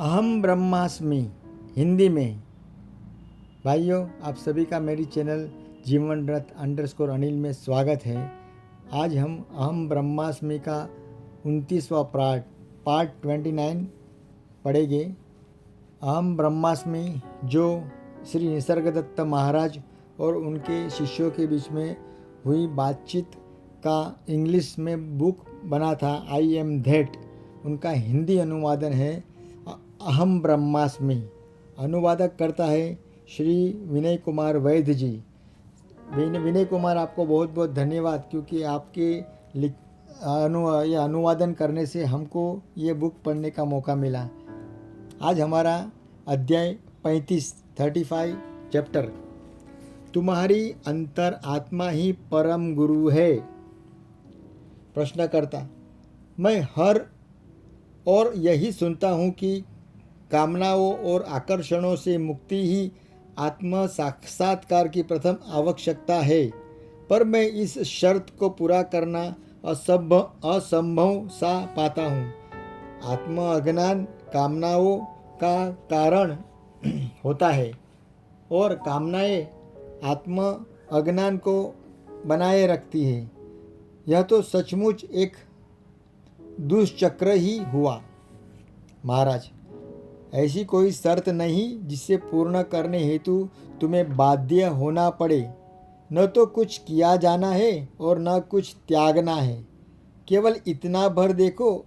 अहम ब्रह्मास्मि हिंदी में। भाइयों, आप सभी का मेरी चैनल जीवन रथ _अनिल में स्वागत है। आज हम अहम ब्रह्मास्मि का 29वां पार्ट 29 पढ़ेंगे। अहम ब्रह्मास्मि जो श्री निसर्गदत्त महाराज और उनके शिष्यों के बीच में हुई बातचीत का इंग्लिश में बुक बना था, आई एम दैट। उनका हिंदी अनुवादन है अहम ब्रह्मास्मि। अनुवादक करता है श्री विनय कुमार वैद्य जी। विनय कुमार, आपको बहुत बहुत धन्यवाद, क्योंकि आपके ये अनुवादन करने से हमको ये बुक पढ़ने का मौका मिला। आज हमारा अध्याय 35 चैप्टर, तुम्हारी अंतर आत्मा ही परम गुरु है। प्रश्नकर्ता, मैं हर और यही सुनता हूँ कि कामनाओं और आकर्षणों से मुक्ति ही आत्म साक्षात्कार की प्रथम आवश्यकता है, पर मैं इस शर्त को पूरा करना असंभव सा पाता हूँ। आत्म अज्ञान कामनाओं का कारण होता है और कामनाएं आत्म अज्ञान को बनाए रखती है। यह तो सचमुच एक दुष्चक्र ही हुआ। महाराज, ऐसी कोई शर्त नहीं जिसे पूर्ण करने हेतु तुम्हें बाध्य होना पड़े। न तो कुछ किया जाना है और न कुछ त्यागना है। केवल इतना भर देखो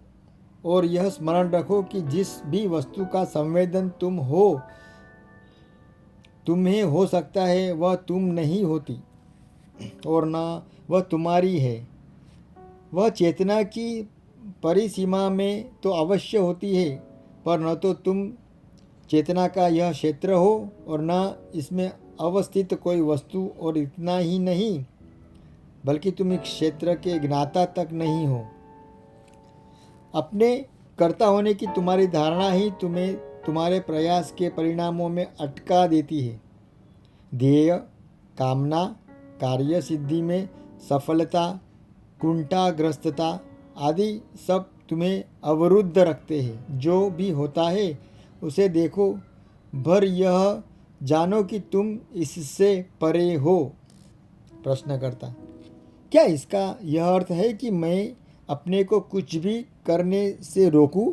और यह स्मरण रखो कि जिस भी वस्तु का संवेदन तुम्हें हो सकता है, वह तुम नहीं होती और न वह तुम्हारी है। वह चेतना की परिसीमा में तो अवश्य होती है, पर न तो तुम चेतना का यह क्षेत्र हो और न इसमें अवस्थित कोई वस्तु, और इतना ही नहीं बल्कि तुम इस क्षेत्र के ज्ञाता तक नहीं हो। अपने कर्ता होने की तुम्हारी धारणा ही तुम्हें तुम्हारे प्रयास के परिणामों में अटका देती है। ध्येय, कामना, कार्य सिद्धि में सफलता, कुंठाग्रस्तता आदि सब तुम्हें अवरुद्ध रखते हैं। जो भी होता है उसे देखो भर यह जानो कि तुम इससे परे हो। प्रश्नकर्ता, क्या इसका यह अर्थ है कि मैं अपने को कुछ भी करने से रोकूं?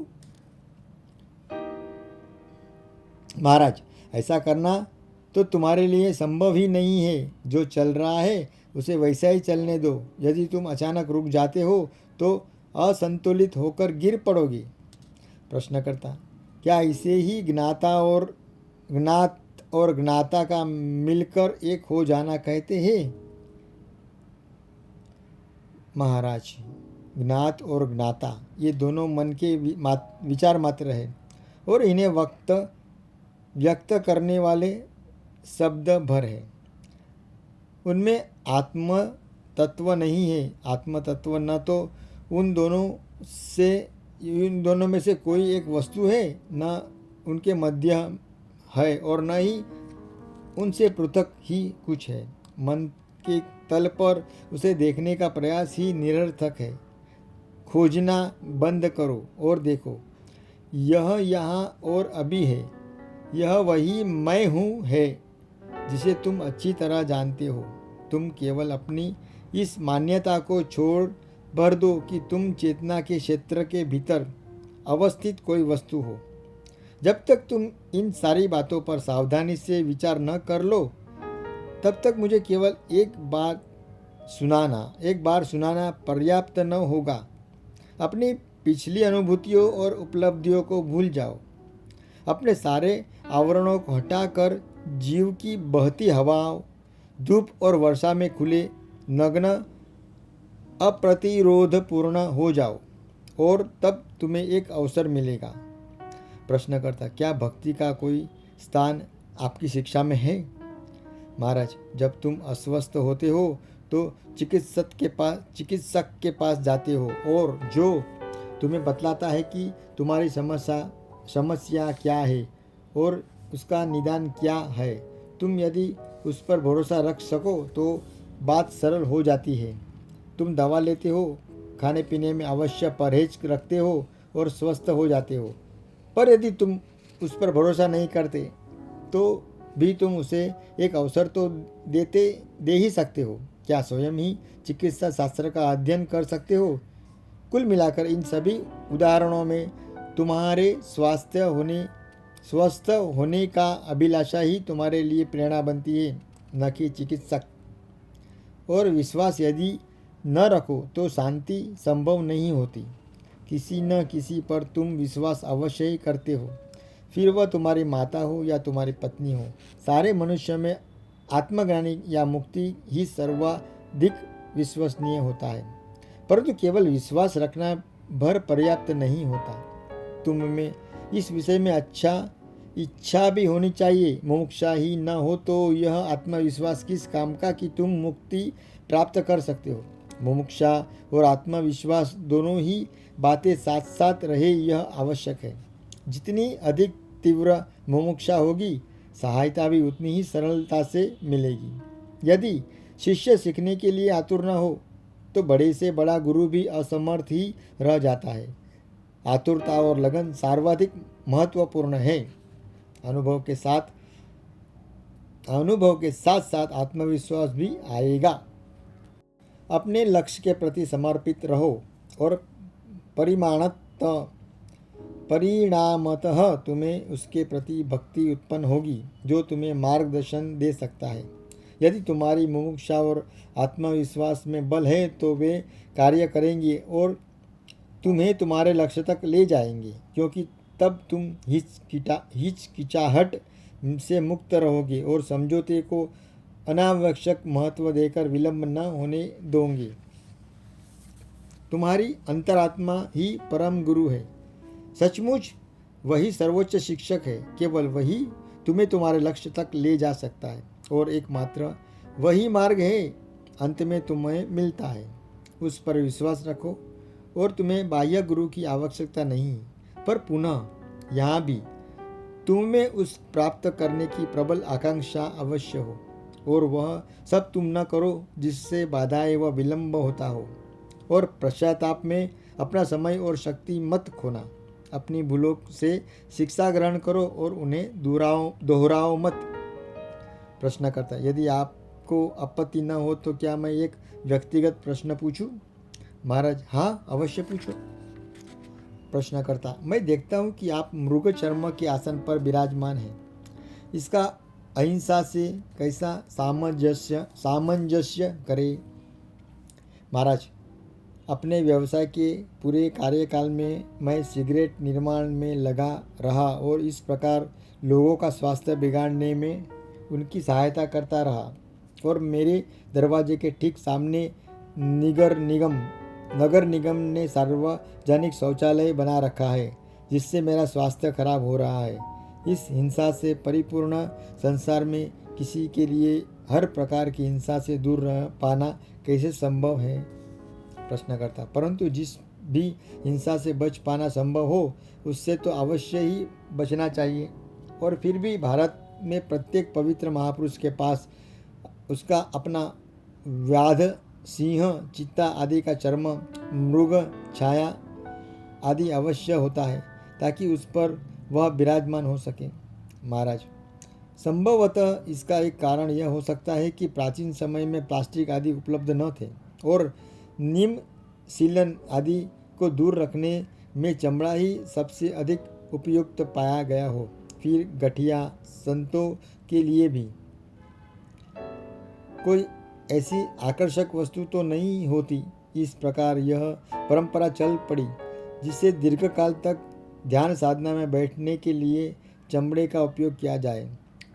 महाराज, ऐसा करना तो तुम्हारे लिए संभव ही नहीं है। जो चल रहा है उसे वैसा ही चलने दो। यदि तुम अचानक रुक जाते हो तो असंतुलित होकर गिर पड़ोगे। प्रश्नकर्ता, क्या इसे ही ज्ञात और ज्ञाता का मिलकर एक हो जाना कहते हैं? महाराज, ज्ञात और ज्ञाता ये दोनों मन के विचार मात्र है और इन्हें व्यक्त करने वाले शब्द भर है। उनमें आत्म तत्व नहीं है। आत्म तत्व न तो उन दोनों में से कोई एक वस्तु है, न उनके मध्य है और न ही उनसे पृथक ही कुछ है। मन के तल पर उसे देखने का प्रयास ही निरर्थक है। खोजना बंद करो और देखो, यह यहाँ और अभी है। यह वही मैं हूँ है जिसे तुम अच्छी तरह जानते हो। तुम केवल अपनी इस मान्यता को छोड़ भर दो कि तुम चेतना के क्षेत्र के भीतर अवस्थित कोई वस्तु हो। जब तक तुम इन सारी बातों पर सावधानी से विचार न कर लो, तब तक मुझे केवल एक बार सुनाना पर्याप्त न होगा। अपनी पिछली अनुभूतियों और उपलब्धियों को भूल जाओ। अपने सारे आवरणों को हटाकर जीव की बहती हवाओं, धूप और वर्षा में खुले नग्न अप्रतिरोधपूर्ण हो जाओ और तब तुम्हें एक अवसर मिलेगा। प्रश्नकर्ता, क्या भक्ति का कोई स्थान आपकी शिक्षा में है? महाराज, जब तुम अस्वस्थ होते हो तो चिकित्सक के पास जाते हो और जो तुम्हें बतलाता है कि तुम्हारी समस्या क्या है और उसका निदान क्या है। तुम यदि उस पर भरोसा रख सको तो बात सरल हो जाती है। तुम दवा लेते हो, खाने पीने में अवश्य परहेज रखते हो और स्वस्थ हो जाते हो। पर यदि तुम उस पर भरोसा नहीं करते तो भी तुम उसे एक अवसर तो दे ही सकते हो। क्या स्वयं ही चिकित्सा शास्त्र का अध्ययन कर सकते हो? कुल मिलाकर इन सभी उदाहरणों में तुम्हारे स्वस्थ होने का अभिलाषा ही तुम्हारे लिए प्रेरणा बनती है, न कि चिकित्सक। और विश्वास यदि न रखो तो शांति संभव नहीं होती। किसी न किसी पर तुम विश्वास अवश्य ही करते हो, फिर वह तुम्हारी माता हो या तुम्हारी पत्नी हो। सारे मनुष्य में आत्मज्ञानी या मुक्ति ही सर्वाधिक विश्वसनीय होता है, परंतु केवल विश्वास रखना भर पर्याप्त नहीं होता। तुम में इस विषय में इच्छा भी होनी चाहिए। मुमुक्षा ही न हो तो यह आत्मविश्वास किस काम का कि तुम मुक्ति प्राप्त कर सकते हो। मुमुक्षा और आत्मविश्वास दोनों ही बातें साथ साथ रहे, यह आवश्यक है। जितनी अधिक तीव्र मुमुक्षा होगी, सहायता भी उतनी ही सरलता से मिलेगी। यदि शिष्य सीखने के लिए आतुर न हो तो बड़े से बड़ा गुरु भी असमर्थ ही रह जाता है। आतुरता और लगन सर्वाधिक महत्वपूर्ण है। अनुभव के साथ साथ आत्मविश्वास भी आएगा। अपने लक्ष्य के प्रति समर्पित रहो और परिणामतः तुम्हें उसके प्रति भक्ति उत्पन्न होगी, जो तुम्हें मार्गदर्शन दे सकता है। यदि तुम्हारी मुमुक्षा और आत्मविश्वास में बल है तो वे कार्य करेंगे और तुम्हें तुम्हारे लक्ष्य तक ले जाएंगे, क्योंकि तब तुम हिचकिचाहट से मुक्त रहोगे और समझौते को अनावश्यक महत्व देकर विलंब न होने दोगे। तुम्हारी अंतरात्मा ही परम गुरु है। सचमुच वही सर्वोच्च शिक्षक है। केवल वही तुम्हें तुम्हारे लक्ष्य तक ले जा सकता है और एकमात्र वही मार्ग है अंत में तुम्हें मिलता है। उस पर विश्वास रखो और तुम्हें बाह्य गुरु की आवश्यकता नहीं, पर पुनः यहाँ भी तुम्हें उस प्राप्त करने की प्रबल आकांक्षा अवश्य हो, और वह सब तुम न करो जिससे बाधाएं व विलंब होता हो। और पश्चाताप में अपना समय और शक्ति मत खोना। अपनी भूलों से शिक्षा ग्रहण करो और उन्हें दोहराओ मत। प्रश्न करता, यदि आपको आपत्ति न हो तो क्या मैं एक व्यक्तिगत प्रश्न पूछूं? महाराज, हाँ अवश्य पूछो। प्रश्न करता, मैं देखता हूँ कि आप मृग चर्म के आसन पर विराजमान हैं। इसका अहिंसा से कैसा सामंजस्य करे? महाराज, अपने व्यवसाय के पूरे कार्यकाल में मैं सिगरेट निर्माण में लगा रहा और इस प्रकार लोगों का स्वास्थ्य बिगाड़ने में उनकी सहायता करता रहा। और मेरे दरवाजे के ठीक सामने नगर निगम ने सार्वजनिक शौचालय बना रखा है, जिससे मेरा स्वास्थ्य खराब हो रहा है। इस हिंसा से परिपूर्ण संसार में किसी के लिए हर प्रकार की हिंसा से दूर रह पाना कैसे संभव है? प्रश्नकर्ता, परंतु जिस भी हिंसा से बच पाना संभव हो उससे तो अवश्य ही बचना चाहिए। और फिर भी भारत में प्रत्येक पवित्र महापुरुष के पास उसका अपना व्याध, सिंह, चीता आदि का चर्म, मृग छाया आदि अवश्य होता है, ताकि उस पर वह विराजमान हो सके। महाराज, संभवतः इसका एक कारण यह हो सकता है कि प्राचीन समय में प्लास्टिक आदि उपलब्ध न थे और नीम सीलन आदि को दूर रखने में चमड़ा ही सबसे अधिक उपयुक्त पाया गया हो। फिर गठिया संतों के लिए भी कोई ऐसी आकर्षक वस्तु तो नहीं होती। इस प्रकार यह परंपरा चल पड़ी, जिससे दीर्घकाल तक ध्यान साधना में बैठने के लिए चमड़े का उपयोग किया जाए।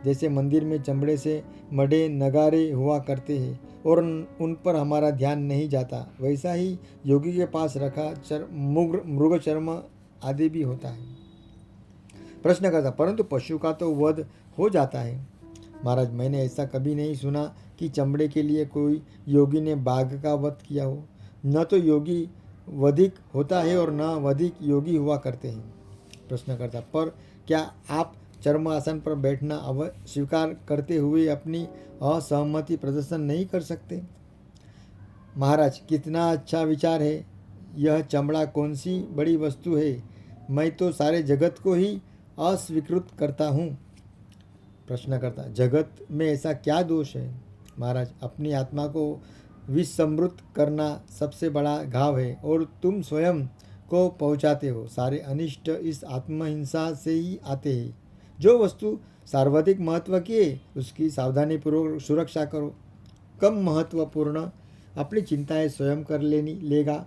जैसे मंदिर में चमड़े से मढ़े नगारे हुआ करते हैं और उन पर हमारा ध्यान नहीं जाता, वैसा ही योगी के पास रखा मृग चर्म आदि भी होता है। प्रश्न करता, परंतु पशु का तो वध हो जाता है। महाराज, मैंने ऐसा कभी नहीं सुना कि चमड़े के लिए कोई योगी ने बाघ का वध किया हो। न तो योगी वधिक होता है और न वधिक योगी हुआ करते हैं। प्रश्न करता, पर क्या आप चर्म आसन पर बैठना स्वीकार करते हुए अपनी असहमति प्रदर्शन नहीं कर सकते? महाराज, कितना अच्छा विचार है। यह चमड़ा कौन सी बड़ी वस्तु है। मैं तो सारे जगत को ही अस्वीकृत करता हूँ। प्रश्नकर्ता, जगत में ऐसा क्या दोष है? महाराज, अपनी आत्मा को विसमृत करना सबसे बड़ा घाव है और तुम स्वयं को पहुँचाते हो। सारे अनिष्ट इस आत्महिंसा से ही आते हैं। जो वस्तु सर्वाधिक महत्व की है उसकी सावधानीपूर्वक सुरक्षा करो। कम महत्वपूर्ण अपनी चिंताएं स्वयं कर लेगा।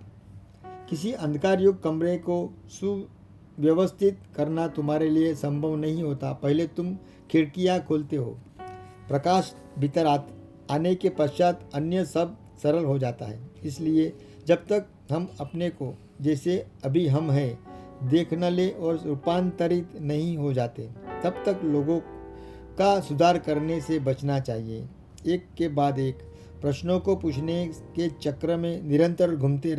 किसी अंधकारयुक्त कमरे को सुव्यवस्थित करना तुम्हारे लिए संभव नहीं होता। पहले तुम खिड़कियां खोलते हो, प्रकाश भीतर आने के पश्चात अन्य सब सरल हो जाता है। इसलिए जब तक हम अपने को जैसे अभी हम हैं देख न ले और रूपांतरित नहीं हो जाते, तब तक लोगों का सुधार करने से बचना चाहिए। एक के बाद एक प्रश्नों को पूछने के चक्र में निरंतर घूमते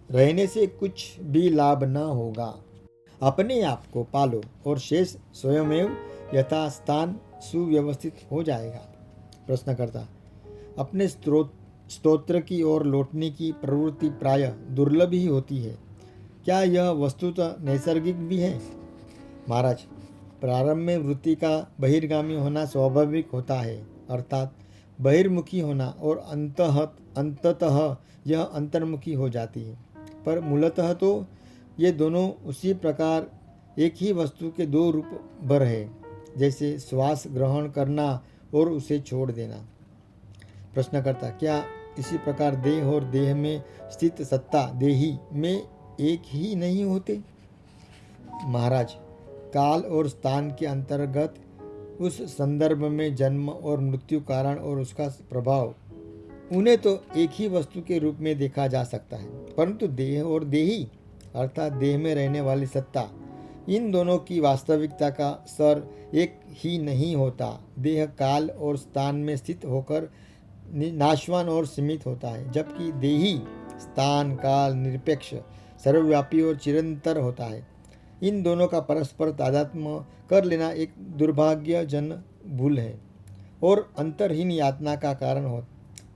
रहने से कुछ भी लाभ न होगा। अपने आप को पालो और शेष स्वयमेव यथास्थान सुव्यवस्थित हो जाएगा। प्रश्नकर्ता, अपने स्तोत्र की ओर लौटने की प्रवृत्ति प्रायः दुर्लभ ही होती है। क्या यह वस्तुतः नैसर्गिक भी है? महाराज, प्रारंभ में वृत्ति का बहिर्गामी होना स्वाभाविक होता है, अर्थात बहिर्मुखी होना, और अंततः यह अंतर्मुखी हो जाती है। पर मूलतः तो ये दोनों उसी प्रकार एक ही वस्तु के दो रूप भर है, जैसे श्वास ग्रहण करना और उसे छोड़ देना। प्रश्नकर्ता, क्या इसी प्रकार देह और देह में स्थित सत्ता देही में एक ही नहीं होते? महाराज, काल और स्थान के अंतर्गत उस संदर्भ में जन्म और मृत्यु कारण और उसका प्रभाव, उन्हें तो एक ही वस्तु के रूप में देखा जा सकता है, परंतु देह और देही अर्थात देह में रहने वाली सत्ता, इन दोनों की वास्तविकता का स्तर एक ही नहीं होता। देह काल और स्थान में स्थित होकर नाशवान और सीमित होता है, जबकि देही स्थान काल निरपेक्ष सर्वव्यापी और चिरंतर होता है। इन दोनों का परस्पर तादात्म्य कर लेना एक दुर्भाग्यजनक भूल है और अंतरहीन यातना का कारण हो।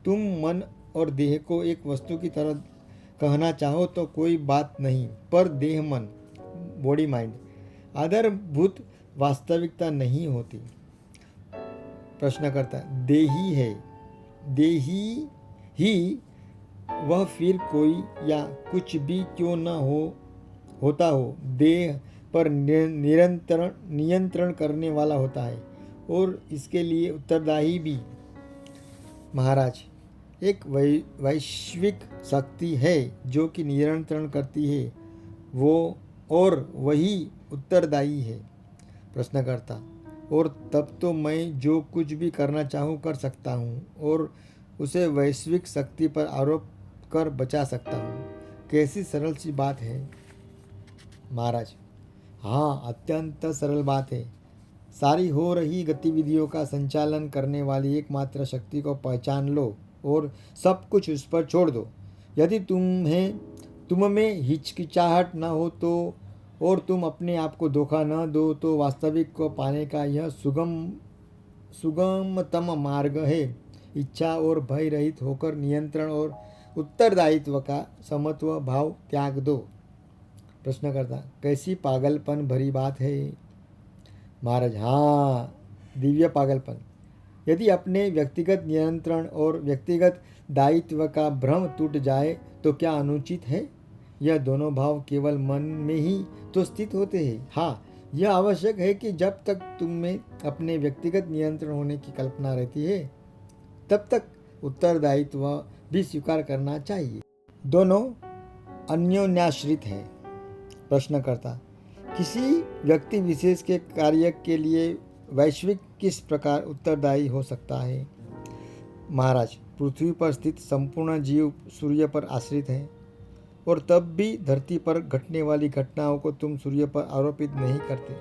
तुम मन और देह को एक वस्तु की तरह कहना चाहो तो कोई बात नहीं, पर देह मन बॉडी माइंड आधारभूत वास्तविकता नहीं होती। प्रश्नकर्ता, देही है, देही ही वह फिर कोई या कुछ भी क्यों न होता हो, देह पर नियंत्रण करने वाला होता है और इसके लिए उत्तरदायी भी। महाराज, एक वैश्विक शक्ति है जो कि नियंत्रण करती है, वो और वही उत्तरदायी है। प्रश्नकर्ता, और तब तो मैं जो कुछ भी करना चाहूँ कर सकता हूँ और उसे वैश्विक शक्ति पर आरोप कर बचा सकता हूँ। कैसी सरल सी बात है। महाराज, हाँ, अत्यंत सरल बात है। सारी हो रही गतिविधियों का संचालन करने वाली एकमात्र शक्ति को पहचान लो और सब कुछ उस पर छोड़ दो। यदि तुम में हिचकिचाहट न हो तो, और तुम अपने आप को धोखा न दो तो वास्तविक को पाने का यह सुगमतम मार्ग है। इच्छा और भय रहित होकर नियंत्रण और उत्तरदायित्व का समत्व भाव त्याग दो। प्रश्नकर्ता, कैसी पागलपन भरी बात है। महाराज, हाँ, दिव्य पागलपन। यदि अपने व्यक्तिगत नियंत्रण और व्यक्तिगत दायित्व का भ्रम टूट जाए तो क्या अनुचित है? यह दोनों भाव केवल मन में ही तो स्थित होते हैं। हाँ, यह आवश्यक है कि जब तक तुम में अपने व्यक्तिगत नियंत्रण होने की कल्पना रहती है, तब तक उत्तरदायित्व भी स्वीकार करना चाहिए। दोनों अन्योन्याश्रित है। प्रश्नकर्ता, किसी व्यक्ति विशेष के कार्य के लिए वैश्विक किस प्रकार उत्तरदायी हो सकता है? महाराज, पृथ्वी पर स्थित संपूर्ण जीव सूर्य पर आश्रित है और तब भी धरती पर घटने वाली घटनाओं को तुम सूर्य पर आरोपित नहीं करते,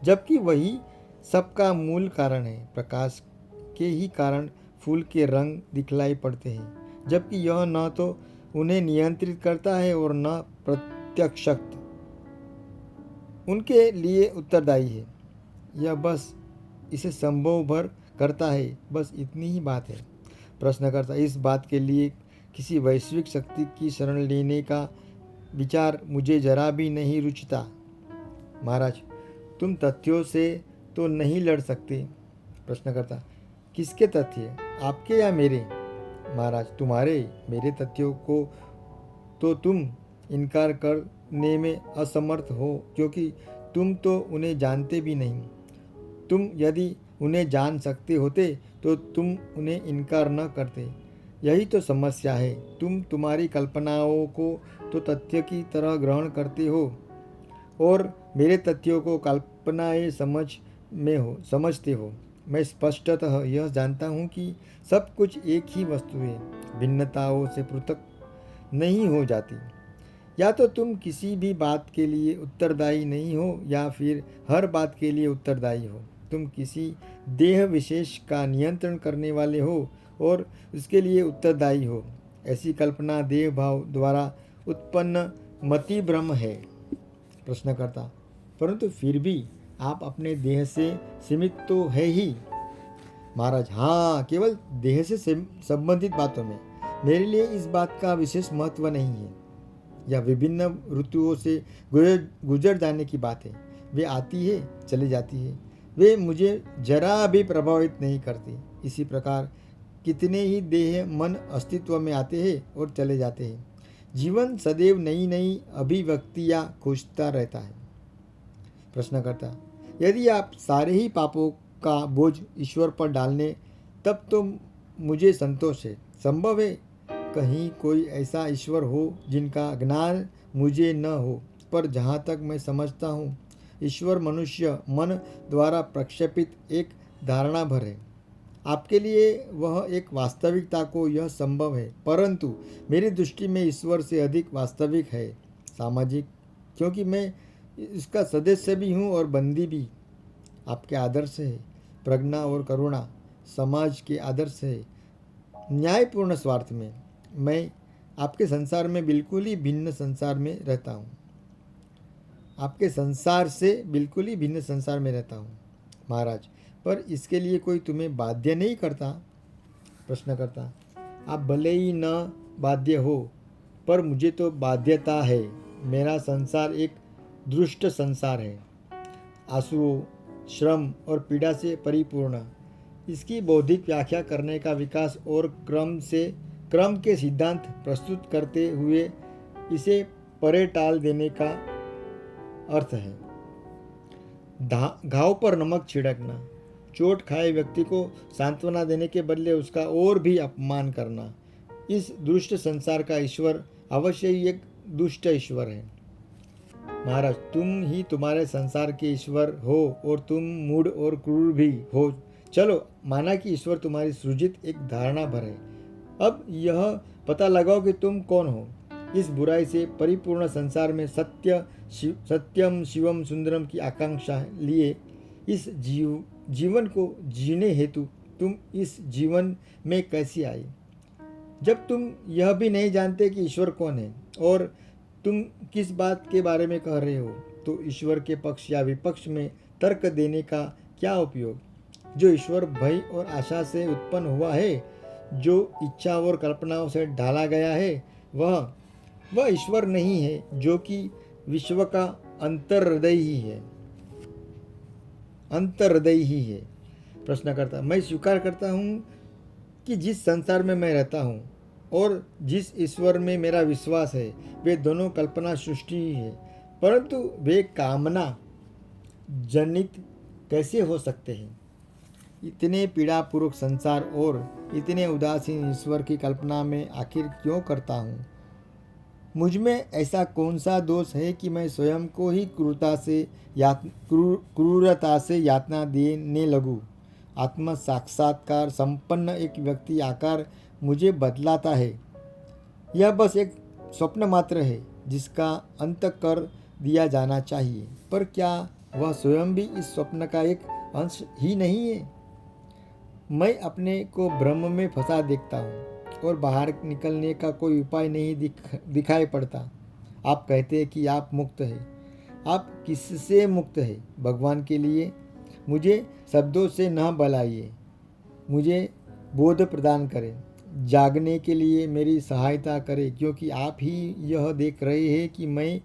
जबकि वही सबका मूल कारण है। प्रकाश के ही कारण फूल के रंग दिखलाई पड़ते हैं, जबकि यह न तो उन्हें नियंत्रित करता है और न प्रत्यक्षत उनके लिए उत्तरदायी है। यह बस इसे संभव भर करता है, बस इतनी ही बात है। प्रश्नकर्ता, इस बात के लिए किसी वैश्विक शक्ति की शरण लेने का विचार मुझे जरा भी नहीं रुचता। महाराज, तुम तथ्यों से तो नहीं लड़ सकते। प्रश्नकर्ता, किसके तथ्य, आपके या मेरे? महाराज, तुम्हारे। मेरे तथ्यों को तो तुम इनकार करने में असमर्थ हो, क्योंकि तुम तो उन्हें जानते भी नहीं। तुम यदि उन्हें जान सकते होते तो तुम उन्हें इनकार न करते। यही तो समस्या है। तुम तुम्हारी कल्पनाओं को तो तथ्य की तरह ग्रहण करते हो और मेरे तथ्यों को कल्पनाएं समझते हो। मैं स्पष्टतः यह जानता हूँ कि सब कुछ एक ही वस्तु है, भिन्नताओं से पृथक नहीं हो जाती। या तो तुम किसी भी बात के लिए उत्तरदायी नहीं हो या फिर हर बात के लिए उत्तरदायी हो। तुम किसी देह विशेष का नियंत्रण करने वाले हो और उसके लिए उत्तरदायी हो। ऐसी कल्पना देह भाव द्वारा उत्पन्न मति भ्रम है। प्रश्नकर्ता, परंतु फिर भी आप अपने देह से सीमित तो है ही। महाराज, हाँ, केवल देह से संबंधित बातों में। मेरे लिए इस बात का विशेष महत्व नहीं है। या विभिन्न ऋतुओं से गुजर जाने की बात है। वे आती है, चली जाती है, वे मुझे जरा भी प्रभावित नहीं करती। इसी प्रकार कितने ही देह मन अस्तित्व में आते हैं और चले जाते हैं। जीवन सदैव नई नई अभिव्यक्तियाँ खोजता रहता है। प्रश्नकर्ता, यदि आप सारे ही पापों का बोझ ईश्वर पर डालने, तब तो मुझे संतोष है। संभव है कहीं कोई ऐसा ईश्वर हो जिनका ज्ञान मुझे न हो, पर जहाँ तक मैं समझता हूँ ईश्वर मनुष्य मन द्वारा प्रक्षेपित एक धारणा भर है। आपके लिए वह एक वास्तविकता को यह संभव है, परंतु मेरी दृष्टि में ईश्वर से अधिक वास्तविक है सामाजिक, क्योंकि मैं इसका सदस्य भी हूँ और बंदी भी। आपके आदर्श है प्रज्ञा और करुणा, समाज के आदर्श है न्यायपूर्ण स्वार्थ में। मैं आपके संसार में बिल्कुल ही भिन्न संसार में रहता हूँ। आपके संसार से बिल्कुल ही भिन्न संसार में रहता हूँ। महाराज, पर इसके लिए कोई तुम्हें बाध्य नहीं करता। प्रश्नकर्ता, आप भले ही न बाध्य हो, पर मुझे तो बाध्यता है। मेरा संसार एक दुष्ट संसार है, आंसुओं, श्रम और पीड़ा से परिपूर्ण। इसकी बौद्धिक व्याख्या करने का विकास और क्रम के सिद्धांत प्रस्तुत करते हुए इसे परे टाल देने का अर्थ है। घाव पर नमक छिड़कना, चोट खाए व्यक्ति को सांत्वना देने के बदले उसका और भी अपमान करना। इस दुष्ट संसार का ईश्वर अवश्य ही एक दुष्ट ईश्वर है। महाराज, तुम ही तुम्हारे संसार के ईश्वर हो और तुम मूढ़ और क्रूर भी हो। चलो, माना कि ईश्वर तुम्हारी सृजित एक धारणा भर है। अब यह पता लगाओ कि तुम कौन हो। इस बुराई से परिपूर्ण संसार में सत्यम शिवम सुंदरम की आकांक्षा लिए इस जीवन को जीने हेतु तुम इस जीवन में कैसे आए? जब तुम यह भी नहीं जानते कि ईश्वर कौन है और तुम किस बात के बारे में कह रहे हो, तो ईश्वर के पक्ष या विपक्ष में तर्क देने का क्या उपयोग? जो ईश्वर भय और आशा से उत्पन्न हुआ है, जो इच्छा और कल्पनाओं से ढाला गया है, वह ईश्वर नहीं है, जो कि विश्व का अंतर्हृदय ही है। प्रश्नकर्ता, मैं स्वीकार करता हूँ कि जिस संसार में मैं रहता हूँ और जिस ईश्वर में मेरा विश्वास है, वे दोनों कल्पना सृष्टि ही है, परंतु वे कामना जनित कैसे हो सकते हैं? इतने पीड़ापूर्वक संसार और इतने उदासीन ईश्वर की कल्पना में आखिर क्यों करता हूँ? मुझ में ऐसा कौन सा दोष है कि मैं स्वयं को ही क्रूरता से यातना देने लगूँ? आत्म साक्षात्कार संपन्न एक व्यक्ति आकार मुझे बतलाता है। यह बस एक स्वप्न मात्र है जिसका अंत कर दिया जाना चाहिए, पर क्या वह स्वयं भी इस स्वप्न का एक अंश ही नहीं है? मैं अपने को भ्रम में फंसा देखता हूँ और बाहर निकलने का कोई उपाय नहीं दिखाई पड़ता। आप कहते हैं कि आप मुक्त हैं। आप किससे मुक्त है? भगवान के लिए मुझे शब्दों से न बलाइए, मुझे बोध प्रदान करें। जागने के लिए मेरी सहायता करें, क्योंकि आप ही यह देख रहे हैं कि मैं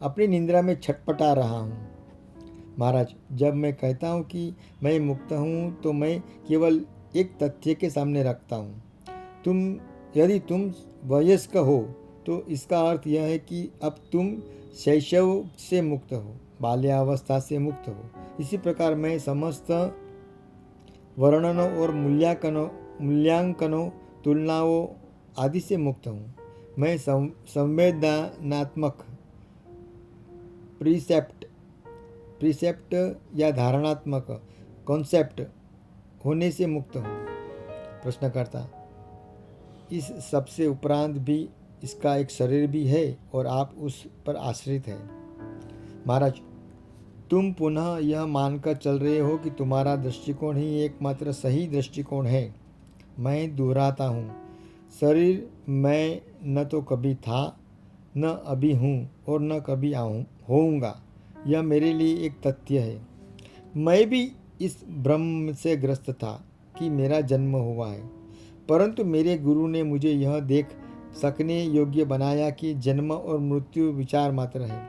अपनी निंद्रा में छटपटा रहा हूँ। महाराज, जब मैं कहता हूँ कि मैं मुक्त हूँ तो मैं केवल एक तथ्य के सामने रखता हूँ। यदि तुम वयस्क हो तो इसका अर्थ यह है कि अब तुम शैशव से मुक्त हो, बाल्यावस्था से मुक्त हो। इसी प्रकार मैं समस्त वर्णनों और मूल्यांकनों, तुलनाओं आदि से मुक्त हूँ। मैं संवेदनात्मक प्रीसेप्ट या धारणात्मक कॉन्सेप्ट होने से मुक्त हूँ। प्रश्नकर्ता, इस सबसे उपरांत भी इसका एक शरीर भी है और आप उस पर आश्रित हैं। महाराज, तुम पुनः यह मानकर चल रहे हो कि तुम्हारा दृष्टिकोण ही एकमात्र सही दृष्टिकोण है। मैं दोहराता हूँ, शरीर मैं न तो कभी था, न अभी हूँ और न कभी होऊंगा। यह मेरे लिए एक तथ्य है। मैं भी इस भ्रम से ग्रस्त था कि मेरा जन्म हुआ है, परंतु मेरे गुरु ने मुझे यह देख सकने योग्य बनाया कि जन्म और मृत्यु विचार मात्र है।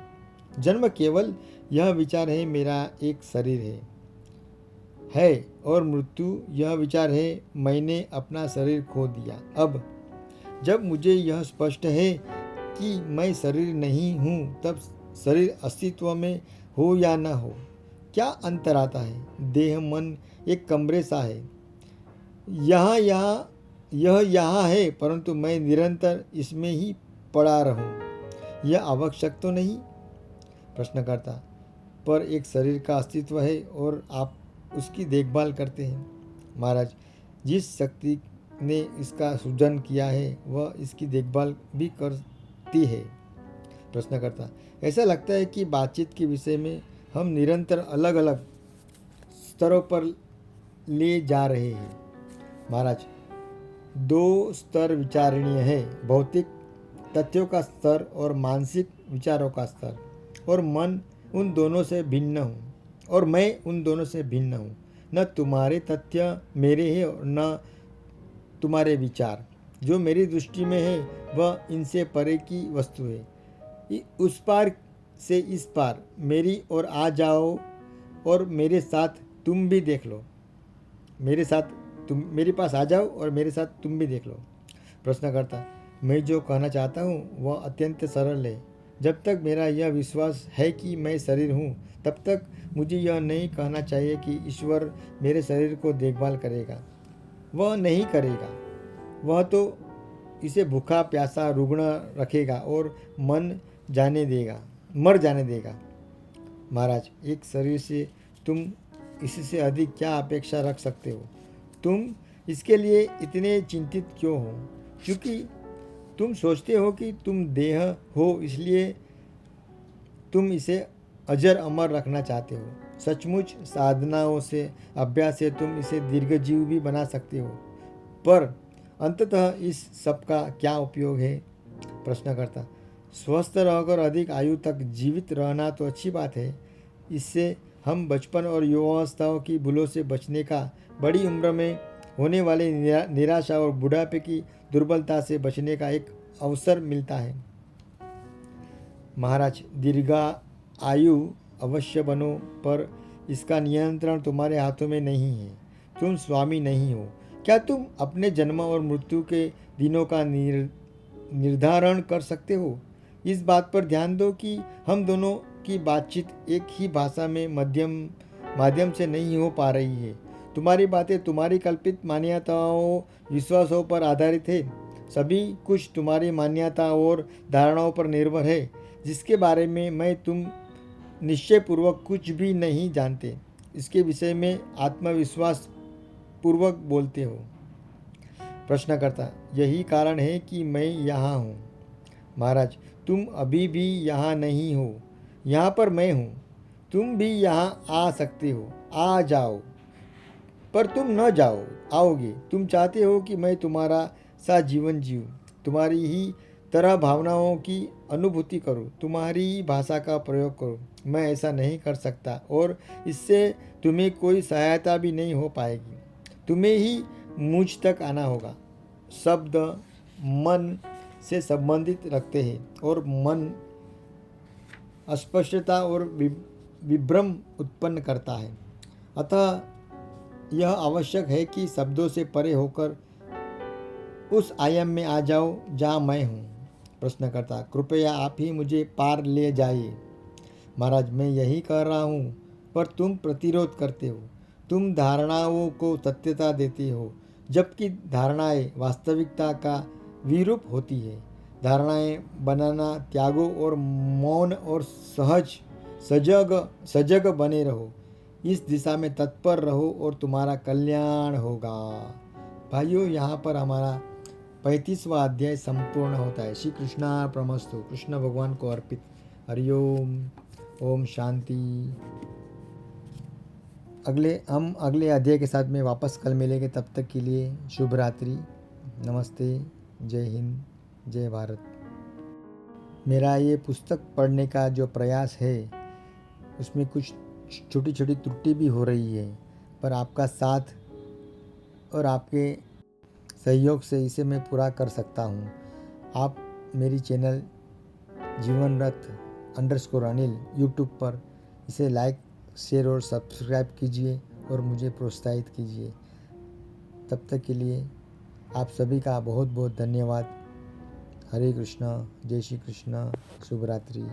जन्म केवल यह विचार है मेरा एक शरीर है और मृत्यु यह विचार है मैंने अपना शरीर खो दिया। अब जब मुझे यह स्पष्ट है कि मैं शरीर नहीं हूँ, तब शरीर अस्तित्व में हो या न हो क्या अंतर आता है। देह मन एक कमरे सा है, यह यहाँ है, परंतु मैं निरंतर इसमें ही पड़ा रहूं, यह आवश्यक तो नहीं। प्रश्नकर्ता, पर एक शरीर का अस्तित्व है और आप उसकी देखभाल करते हैं। महाराज, जिस शक्ति ने इसका सृजन किया है वह इसकी देखभाल भी करती है। प्रश्नकर्ता, ऐसा लगता है कि बातचीत के विषय में हम निरंतर अलग अलग स्तरों पर ले जा रहे हैं। महाराज, दो स्तर विचारणीय है, भौतिक तथ्यों का स्तर और मानसिक विचारों का स्तर। और मन उन दोनों से भिन्न हूँ और मैं उन दोनों से भिन्न हूँ। न तुम्हारे तथ्य मेरे हैं और न तुम्हारे विचार। जो मेरी दृष्टि में है वह इनसे परे की वस्तु है। उस पार से इस पार मेरी ओर आ जाओ और मेरे साथ तुम भी देख लो। मेरे पास आ जाओ और मेरे साथ तुम भी देख लो। प्रश्नकर्ता, मैं जो कहना चाहता हूँ वह अत्यंत सरल है। जब तक मेरा यह विश्वास है कि मैं शरीर हूँ, तब तक मुझे यह नहीं कहना चाहिए कि ईश्वर मेरे शरीर को देखभाल करेगा। वह नहीं करेगा। वह तो इसे भूखा प्यासा रुग्ण रखेगा और मर जाने देगा। महाराज, एक शरीर से तुम इससे अधिक क्या अपेक्षा रख सकते हो? तुम इसके लिए इतने चिंतित क्यों हो? क्योंकि तुम सोचते हो कि तुम देह हो, इसलिए तुम इसे अजर अमर रखना चाहते हो। सचमुच साधनाओं से, अभ्यास से तुम इसे दीर्घजीव भी बना सकते हो, पर अंततः इस सब का क्या उपयोग है? प्रश्नकर्ता, स्वस्थ रहकर अधिक आयु तक जीवित रहना तो अच्छी बात है। इससे हम बचपन और युवावस्थाओं की भूलों से बचने का, बड़ी उम्र में होने वाले निराशा और बुढ़ापे की दुर्बलता से बचने का एक अवसर मिलता है। महाराज, दीर्घायु अवश्य बनो, पर इसका नियंत्रण तुम्हारे हाथों में नहीं है। तुम स्वामी नहीं हो। क्या तुम अपने जन्म और मृत्यु के दिनों का निर्धारण कर सकते हो? इस बात पर ध्यान दो कि हम दोनों की बातचीत एक ही भाषा में माध्यम से नहीं हो पा रही है। तुम्हारी बातें तुम्हारी कल्पित मान्यताओं, विश्वासों पर आधारित है। सभी कुछ तुम्हारी मान्यताओं और धारणाओं पर निर्भर है, जिसके बारे में तुम निश्चयपूर्वक कुछ भी नहीं जानते। इसके विषय में आत्मविश्वास पूर्वक बोलते हो। प्रश्नकर्ता, यही कारण है कि मैं यहाँ हूँ। महाराज, तुम अभी भी यहाँ नहीं हो, यहाँ पर मैं हूँ। तुम भी यहाँ आ सकते हो, आ जाओ, पर तुम न आओगे। तुम चाहते हो कि मैं तुम्हारा सा जीवन जीऊँ, तुम्हारी ही तरह भावनाओं की अनुभूति करूँ, तुम्हारी ही भाषा का प्रयोग करूँ। मैं ऐसा नहीं कर सकता और इससे तुम्हें कोई सहायता भी नहीं हो पाएगी। तुम्हें ही मुझ तक आना होगा। शब्द मन से संबंधित रखते हैं और मन अस्पष्टता और विभ्रम उत्पन्न करता है। अतः यह आवश्यक है कि शब्दों से परे होकर उस आयाम में आ जाओ जहाँ मैं हूँ। प्रश्नकर्ता, कृपया आप ही मुझे पार ले जाइए। महाराज, मैं यही कह रहा हूँ, पर तुम प्रतिरोध करते हो। तुम धारणाओं को सत्यता देते हो, जबकि धारणाएं वास्तविकता का विरूप होती है। धारणाएं बनाना त्यागो और मौन और सजग बने रहो। इस दिशा में तत्पर रहो और तुम्हारा कल्याण होगा। भाइयों, यहाँ पर हमारा 35वां अध्याय संपूर्ण होता है। श्री कृष्णार्पणमस्तु। कृष्ण भगवान को अर्पित। हरिओम। ओम शांति। हम अगले अध्याय के साथ में वापस कल मिलेंगे। तब तक के लिए शुभ रात्रि। नमस्ते। जय हिंद। जय भारत। मेरा ये पुस्तक पढ़ने का जो प्रयास है उसमें कुछ छोटी छोटी त्रुटि भी हो रही है, पर आपका साथ और आपके सहयोग से इसे मैं पूरा कर सकता हूँ। आप मेरी चैनल जीवन रथ _अनिल यूट्यूब पर इसे लाइक, शेयर और सब्सक्राइब कीजिए और मुझे प्रोत्साहित कीजिए। तब तक के लिए आप सभी का बहुत बहुत धन्यवाद। हरे कृष्णा। जय श्री कृष्णा। शुभ रात्रि।